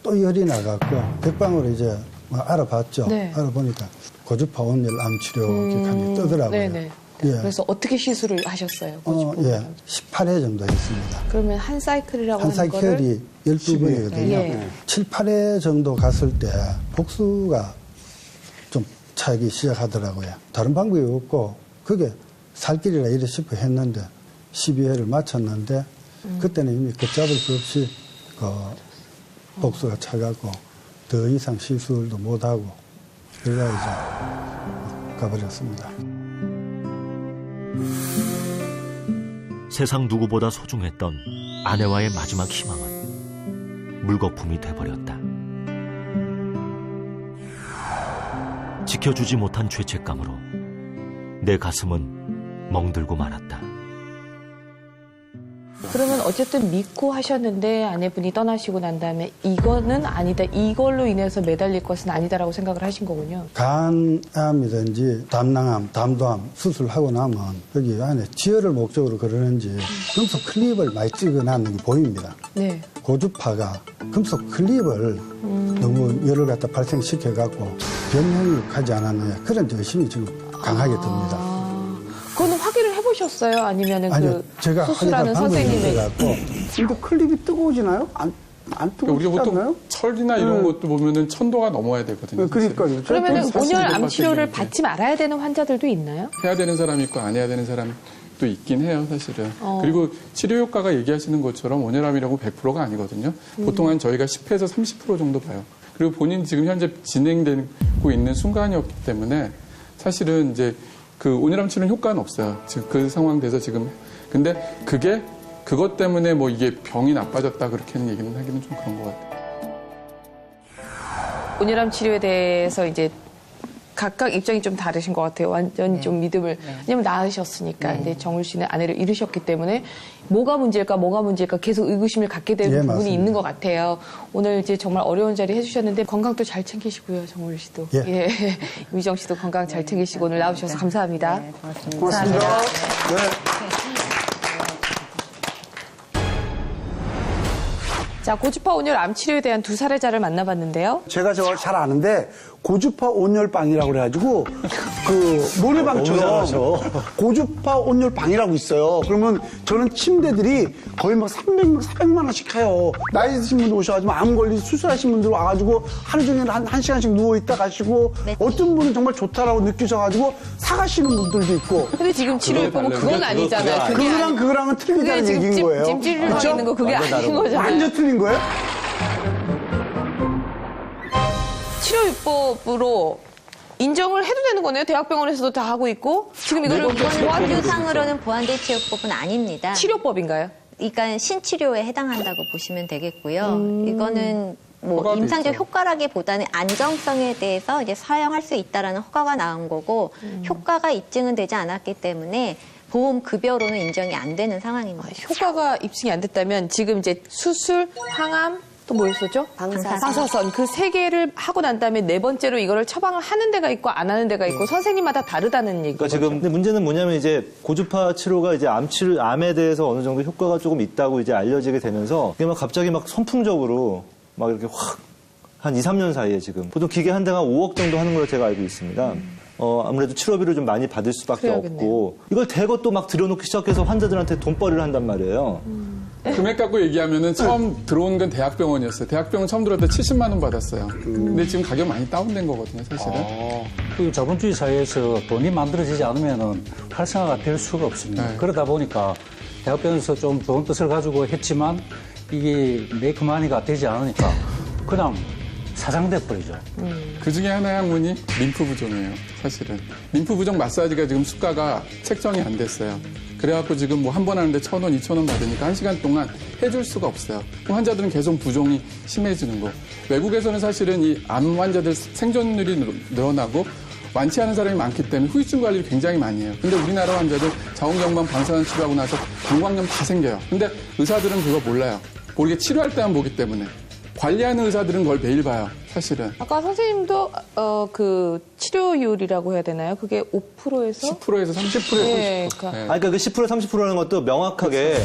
또 열이 나갖고 백방으로 이제 알아봤죠. 네. 알아보니까 고주파 온열 암 치료 기간이 뜨더라고요. 네네. 예. 그래서 어떻게 시술을 하셨어요? 18회 정도 했습니다. 그러면 한 사이클이라고 한 하는 거를? 사이클이 12번이거든요. 예. 7, 8회 정도 갔을 때 복수가 좀 차기 시작하더라고요. 다른 방법이 없고 그게 살 길이라 이래 싶어 했는데 12회를 마쳤는데 그때는 이미 걷잡을 수 없이 복수가 차갖고 더 이상 시술도 못하고 그래가 이제 가버렸습니다. 세상 누구보다 소중했던 아내와의 마지막 희망은 물거품이 돼버렸다. 지켜주지 못한 죄책감으로 내 가슴은 멍들고 말았다. 그러면 어쨌든 믿고 하셨는데 아내분이 떠나시고 난 다음에 이거는 아니다. 이걸로 인해서 매달릴 것은 아니다라고 생각을 하신 거군요. 간암이든지 담낭암, 담도암 수술하고 나면 여기 안에 지혈을 목적으로 그러는지 금속 클립을 많이 찍어놨는 게 보입니다. 네. 고주파가 금속 클립을 너무 열을 갖다 발생시켜갖고 변형을 가지 않았느냐 그런 의심이 지금 강하게 듭니다. 그거는 확인을 해보셨어요? 아니면은 아니요, 제가 수술하는 선생님의 근데 클립이 뜨거워지나요? 안 우리가 뜨거워지지 않나요? 보통 철이나 이런 것도 보면은 1000도가 넘어야 되거든요. 그러니까요. 그러면은 온열 암 40도까지 치료를 이렇게. 받지 말아야 되는 환자들도 있나요? 해야 되는 사람이 있고 안 해야 되는 사람도 있긴 해요, 사실은. 그리고 치료 효과가 얘기하시는 것처럼 온열암이라고 100%가 아니거든요. 보통 한 저희가 10에서 30% 정도 봐요. 그리고 본인 지금 현재 진행되고 있는 순간이었기 때문에 사실은 이제 그 온열암 치료는 효과는 없어요. 지금 그 상황 돼서 지금. 근데 그것 때문에 뭐 이게 병이 나빠졌다 그렇게는 얘기는 하기는 좀 그런 것 같아요. 온열암 치료에 대해서 이제 각각 입장이 좀 다르신 것 같아요. 완전히 좀 믿음을. 왜냐면 낳으셨으니까. 근데 정울 씨는 아내를 잃으셨기 때문에 뭐가 문제일까 계속 의구심을 갖게 되는 부분이 맞습니다. 있는 것 같아요. 오늘 이제 정말 어려운 자리 해주셨는데 건강도 잘 챙기시고요. 정울 씨도. 예. 미정 씨도 건강 잘 챙기시고 오늘 나오셔서 감사합니다. 네, 고맙습니다. 고맙습니다. 네. 자, 고주파 온열 암 치료에 대한 두 사례자를 만나봤는데요. 제가 저 잘 아는데 고주파 온열방이라고 그래가지고 그 노래방처럼 고주파 온열방이라고 있어요. 그러면 저는 침대들이 거의 막 400만 원씩 해요. 나이 드신 분들 오셔가지고 암 걸리 수술하신 분들 와가지고 하루 종일 한 시간씩 누워있다 가시고 어떤 분은 정말 좋다라고 느끼셔가지고 사가시는 분들도 있고. 근데 지금 치료해 보면 그건 아니잖아요. 그거랑은 틀리다는 얘기인 거예요. 찜질을 하고 있는 거 그게 아닌 거잖아요. 완전 틀린 거예요? 치료요법으로 인정을 해도 되는 거네요. 대학병원에서도 다 하고 있고. 지금 이거를 법률상으로는 보완대치요법은 아닙니다. 치료법인가요? 그러니까 신치료에 해당한다고 보시면 되겠고요. 이거는 뭐 임상적 효과라기보다는 안정성에 대해서 이제 사용할 수 있다라는 허가가 나온 거고 효과가 입증은 되지 않았기 때문에 보험 급여로는 인정이 안 되는 상황인 거죠. 효과가 입증이 안 됐다면 지금 이제 수술, 항암, 또 뭐 있었죠? 방사선. 그 세 개를 하고 난 다음에 네 번째로 이거를 처방을 하는 데가 있고 안 하는 데가 있고 선생님마다 다르다는 얘기죠. 그러니까 지금 근데 문제는 뭐냐면 이제 고주파 치료가 이제 암에 대해서 어느 정도 효과가 조금 있다고 이제 알려지게 되면서 이게 막 갑자기 막 선풍적으로 막 이렇게 확 한 2, 3년 사이에 지금 보통 기계 한 대가 5억 정도 하는 걸로 제가 알고 있습니다. 아무래도 치료비를 좀 많이 받을 수밖에 없고 이걸 대거 또 막 들여놓기 시작해서 환자들한테 돈벌이를 한단 말이에요. 금액 갖고 얘기하면은 처음 들어온 건 대학병원이었어요. 대학병원 처음 들어올 때 70만 원 받았어요. 근데 지금 가격 많이 다운된 거거든요, 사실은. 그 자본주의 사회에서 돈이 만들어지지 않으면 활성화가 될 수가 없습니다. 그러다 보니까 대학병원에서 좀 좋은 뜻을 가지고 했지만 이게 메이크마니가 되지 않으니까 그냥 사장돼 버리죠. 그 중에 하나의 학문이 림프 부종이에요, 사실은. 림프 부종 마사지가 지금 수가가 책정이 안 됐어요. 그래갖고 지금 뭐 한 번 하는데 1,000원, 2,000원 받으니까 1시간 동안 해줄 수가 없어요. 그럼 환자들은 계속 부종이 심해지는 거. 외국에서는 사실은 이 암 환자들 생존율이 늘어나고 완치하는 사람이 많기 때문에 후유증 관리를 굉장히 많이 해요. 근데 우리나라 환자들 자궁경부암 방사선 치료하고 나서 방광염 다 생겨요. 근데 의사들은 그거 몰라요. 모르게 치료할 때만 보기 때문에. 관리하는 의사들은 그걸 매일 봐요, 사실은. 아까 선생님도 그 치료율이라고 해야 되나요? 그게 5%에서 10%에서 30%에서 네, 50%. 그러니까 그 10% 30%라는 것도 명확하게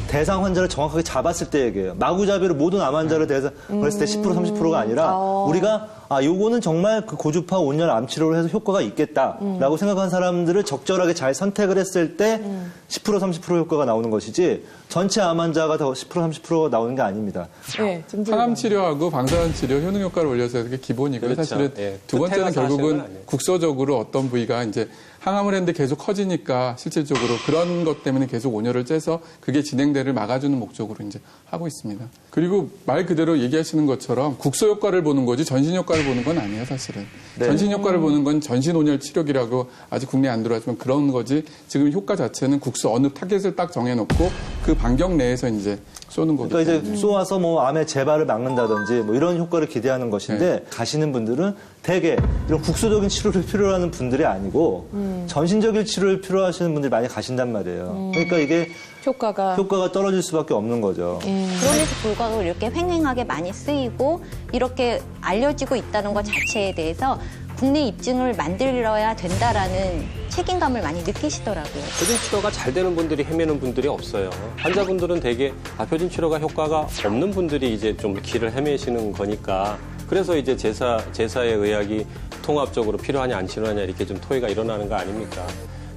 대상 환자를 정확하게 잡았을 때 얘기해요. 마구잡이로 모든 암 환자를 대해서 그랬을 때 10% 30%가 아니라 우리가 요거는 정말 그 고주파 온열 암 치료를 해서 효과가 있겠다라고 생각한 사람들을 적절하게 잘 선택을 했을 때 10% 30% 효과가 나오는 것이지 전체 암 환자가 더 10% 30%가 나오는 게 아닙니다. 네, 항암 치료하고 방사선 치료 효능 효과를 올려서 그게 기본이고요. 그렇죠. 사실은 예, 두 번째는 결국은 아니에요. 국소적으로 어떤 부위가 이제 항암을 했는데 계속 커지니까 실질적으로 그런 것 때문에 계속 온열을 째서 그게 진행대를 막아주는 목적으로 이제 하고 있습니다. 그리고 말 그대로 얘기하시는 것처럼 국소 효과를 보는 거지 전신 효과를 보는 건 아니에요, 사실은. 네. 전신 효과를 보는 건 전신 온열 치료기라고 아직 국내에 안 들어왔지만 그런 거지 지금 효과 자체는 국소 어느 타겟을 딱 정해놓고 그 반경 내에서 이제 쏘는 거기 때문에. 그러니까 이제 쏘아서 뭐 암의 재발을 막는다든지 뭐 이런 효과를 기대하는 것인데 가시는 분들은 대개 이런 국소적인 치료를 필요로 하는 분들이 아니고 전신적인 치료를 필요하시는 분들이 많이 가신단 말이에요. 그러니까 이게 효과가 떨어질 수밖에 없는 거죠. 그럼에도 불구하고 이렇게 횡행하게 많이 쓰이고 이렇게 알려지고 있다는 것 자체에 대해서 국내 입증을 만들어야 된다라는 책임감을 많이 느끼시더라고요. 표준 치료가 잘 되는 분들이 헤매는 분들이 없어요. 환자분들은 대개 표준 치료가 효과가 없는 분들이 이제 좀 길을 헤매시는 거니까 그래서 이제 제사의 의학이 통합적으로 필요하냐 안 필요하냐 이렇게 좀 토의가 일어나는 거 아닙니까?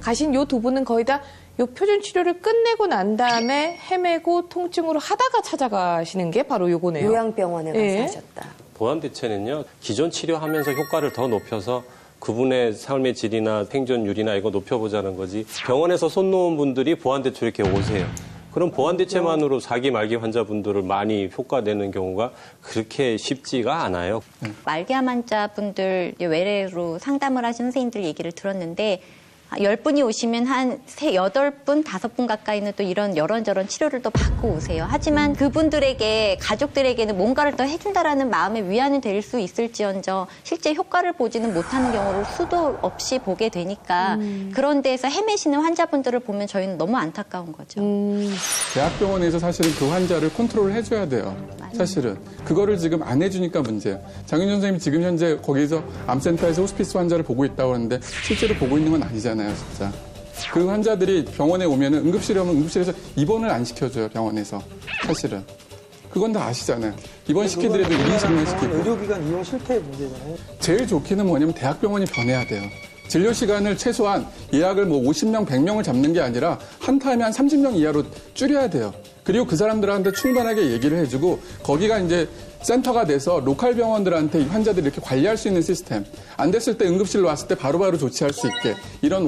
가신 요 두 분은 거의 다 요 표준 치료를 끝내고 난 다음에 헤매고 통증으로 하다가 찾아가시는 게 바로 요거네요. 요양병원에 가서 예. 하셨다. 보완 대체는요, 기존 치료하면서 효과를 더 높여서 그분의 삶의 질이나 생존율이나 이거 높여보자는 거지. 병원에서 손 놓은 분들이 보완 대체 이렇게 오세요. 그럼 보완 대체만으로 사기 말기 환자분들을 많이 효과내는 경우가 그렇게 쉽지가 않아요. 말기암 환자분들 외래로 상담을 하신 선생님들 얘기를 들었는데 10분이 오시면 한 8분, 5분 가까이는 또 이런 여런저런 치료를 또 받고 오세요. 하지만 그분들에게, 가족들에게는 뭔가를 더 해준다라는 마음의 위안이 될 수 있을지언정 실제 효과를 보지는 못하는 경우를 수도 없이 보게 되니까 그런 데에서 헤매시는 환자분들을 보면 저희는 너무 안타까운 거죠. 대학병원에서 사실은 그 환자를 컨트롤을 해줘야 돼요. 사실은. 그거를 지금 안 해주니까 문제예요. 장윤정 선생님이 지금 현재 거기서 암센터에서 호스피스 환자를 보고 있다고 하는데 실제로 보고 있는 건 아니잖아요, 진짜. 그 환자들이 병원에 오면 응급실에 오면 응급실에서 입원을 안 시켜줘요, 병원에서. 사실은. 그건 다 아시잖아요. 입원시키더라도 1-2주만 시키고. 의료기관 이용 실태의 문제잖아요. 제일 좋기는 뭐냐면 대학병원이 변해야 돼요. 진료 시간을 최소한 예약을 뭐 50명, 100명을 잡는 게 아니라 한 타임에 한 30명 이하로 줄여야 돼요. 그리고 그 사람들한테 충분하게 얘기를 해주고 거기가 이제 센터가 돼서 로컬 병원들한테 이 환자들을 이렇게 관리할 수 있는 시스템. 안 됐을 때 응급실로 왔을 때 바로바로 조치할 수 있게 이런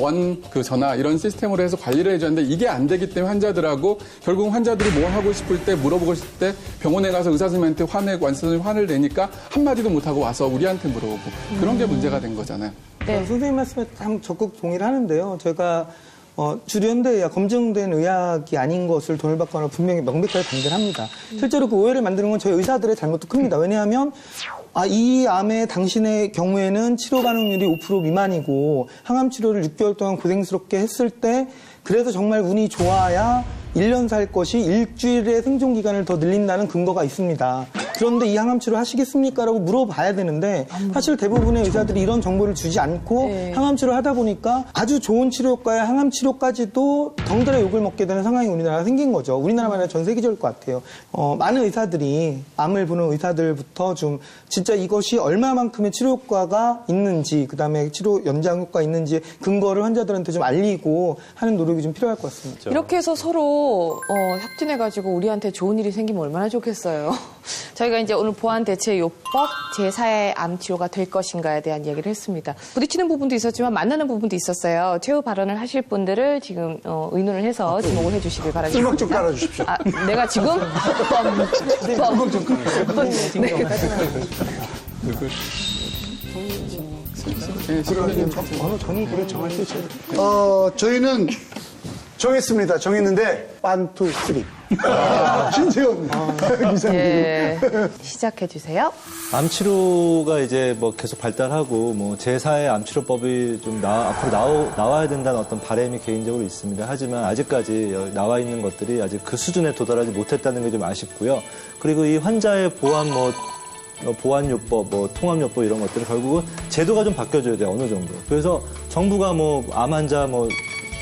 전화 이런 시스템으로 해서 관리를 해줘야 하는데 이게 안 되기 때문에 환자들하고 결국 환자들이 뭐 하고 싶을 때 물어보고 싶을 때 병원에 가서 의사 선생님한테 화를 내니까 한마디도 못하고 와서 우리한테 물어보고 그런 게 문제가 된 거잖아요. 네. 선생님 말씀에 참 적극 동의를 하는데요. 제가 주류현대 의학, 검증된 의학이 아닌 것을 돈을 받거나 분명히 명백하게 반대를 합니다. 실제로 그 오해를 만드는 건 저희 의사들의 잘못도 큽니다. 왜냐하면 이 암의 당신의 경우에는 치료 반응률이 5% 미만이고 항암 치료를 6개월 동안 고생스럽게 했을 때 그래서 정말 운이 좋아야 1년 살 것이 일주일의 생존 기간을 더 늘린다는 근거가 있습니다. 그런데 이 항암 치료 하시겠습니까? 라고 물어봐야 되는데 사실 대부분의 의사들이 이런 정보를 주지 않고 항암 치료를 하다 보니까 아주 좋은 치료 효과의 항암 치료까지도 덩달아 욕을 먹게 되는 상황이 우리나라가 생긴 거죠. 우리나라만 아니라 전 세계적일 것 같아요. 많은 의사들이 암을 보는 의사들부터 좀 진짜 이것이 얼마만큼의 치료 효과가 있는지 그다음에 치료 연장 효과가 있는지 근거를 환자들한테 좀 알리고 하는 노력이 좀 필요할 것 같습니다. 이렇게 해서 서로 협진해가지고 우리한테 좋은 일이 생기면 얼마나 좋겠어요. 저희가 이제 오늘 보안대체요법 제4의 암치료가 될 것인가에 대한 얘기를 했습니다. 부딪히는 부분도 있었지만 만나는 부분도 있었어요. 최후 발언을 하실 분들을 지금 의논을 해서 지목을 해주시길 바라겠습니다. 음악 좀 깔아주십시오. 내가 지금? 음악 좀 깔아주십시오. 저희는 정했습니다. 정했는데 1, 2, 3. 신세훈 기사님. 네. 시작해 주세요. 암치료가 이제 뭐 계속 발달하고 뭐 제4의 암치료법이 좀 앞으로 나와야 된다는 어떤 바람이 개인적으로 있습니다. 하지만 아직까지 나와 있는 것들이 아직 그 수준에 도달하지 못했다는 게 좀 아쉽고요. 그리고 이 환자의 보안요법, 통합요법 이런 것들을 결국은 제도가 좀 바뀌어줘야 돼요. 어느 정도. 그래서 정부가 암 환자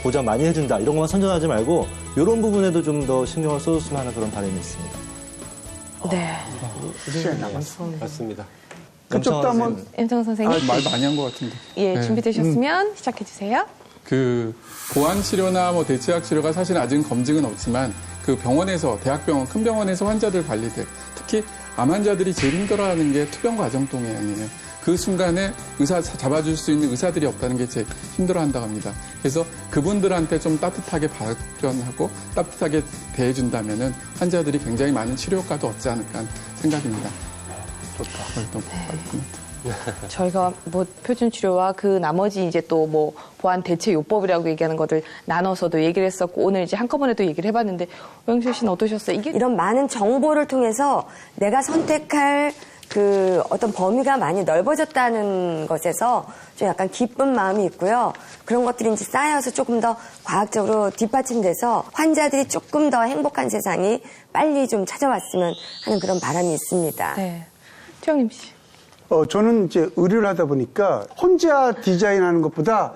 보장 많이 해준다 이런 것만 선전하지 말고 이런 부분에도 좀 더 신경을 써줬으면 하는 그런 바람이 있습니다. 네. 맞습니다. 그쪽도 한번 임성 선생님. 말 많이 한 것 같은데. 예, 준비되셨으면 시작해 주세요. 그 보안 치료나 대체약 치료가 사실 아직은 검증은 없지만 그 병원에서 대학병원 큰 병원에서 환자들 관리들 특히 암 환자들이 제일 힘들어하는 게 투병 과정 동행이에요. 그 순간에 의사 잡아줄 수 있는 의사들이 없다는 게 제일 힘들어한다고 합니다. 그래서 그분들한테 좀 따뜻하게 발견하고 따뜻하게 대해준다면은 환자들이 굉장히 많은 치료 효과도 얻지 않을까 하는 생각입니다. 저희가 표준 치료와 그 나머지 이제 또 보안 대체 요법이라고 얘기하는 것들 나눠서도 얘기를 했었고 오늘 이제 한꺼번에 또 얘기를 해봤는데 오영실 씨는 어떠셨어요? 이런 많은 정보를 통해서 내가 선택할 그 어떤 범위가 많이 넓어졌다는 것에서 좀 약간 기쁜 마음이 있고요. 그런 것들이 이제 쌓여서 조금 더 과학적으로 뒷받침돼서 환자들이 조금 더 행복한 세상이 빨리 좀 찾아왔으면 하는 그런 바람이 있습니다. 네. 최영림 씨. 저는 이제 의료를 하다 보니까 혼자 디자인하는 것보다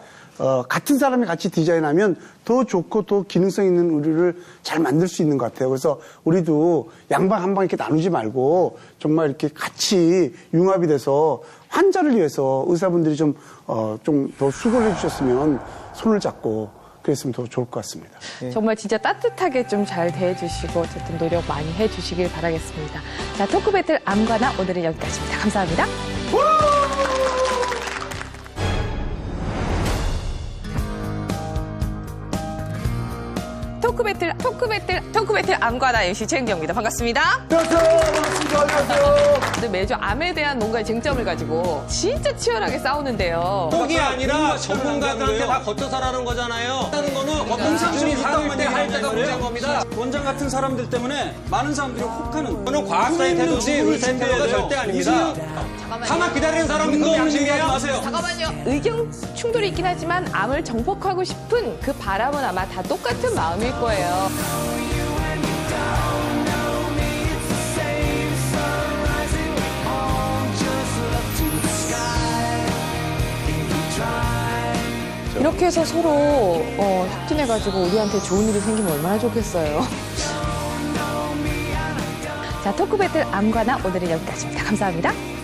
같은 사람이 같이 디자인하면 더 좋고 더 기능성 있는 의료를 잘 만들 수 있는 것 같아요. 그래서 우리도 양방 한방 이렇게 나누지 말고 정말 이렇게 같이 융합이 돼서 환자를 위해서 의사분들이 좀 더 수고를 해주셨으면 손을 잡고 그랬으면 더 좋을 것 같습니다. 정말 진짜 따뜻하게 좀 잘 대해주시고 어쨌든 노력 많이 해주시길 바라겠습니다. 자, 토크 배틀 암과나 오늘은 여기까지입니다. 감사합니다. 토크 배틀 암과나 MC 최은경입니다. 반갑습니다. 안녕하세요. 근데 매주 암에 대한 뭔가 쟁점을 가지고 진짜 치열하게 싸우는데요. 그게 아니라 전문가들한테 다 거쳐서라는 거잖아요. 하는 거는 통상적인 상황일 때 할 때가 문제인 겁니다. 원장 같은 사람들 때문에 많은 사람들이 혹하는. 저는 과학자의 태도지 의사의 태도가 절대 아닙니다. 가만 기다리는 사람은 그거 양심하지 마세요. 잠깐만요. 의견 충돌이 있긴 하지만 암을 정복하고 싶은 그 바람은 아마 다 똑같은 마음일 거예요. 이렇게 해서 서로 협진해가지고 우리한테 좋은 일이 생기면 얼마나 좋겠어요. 자, 토크 배틀 암과나 오늘은 여기까지입니다. 감사합니다.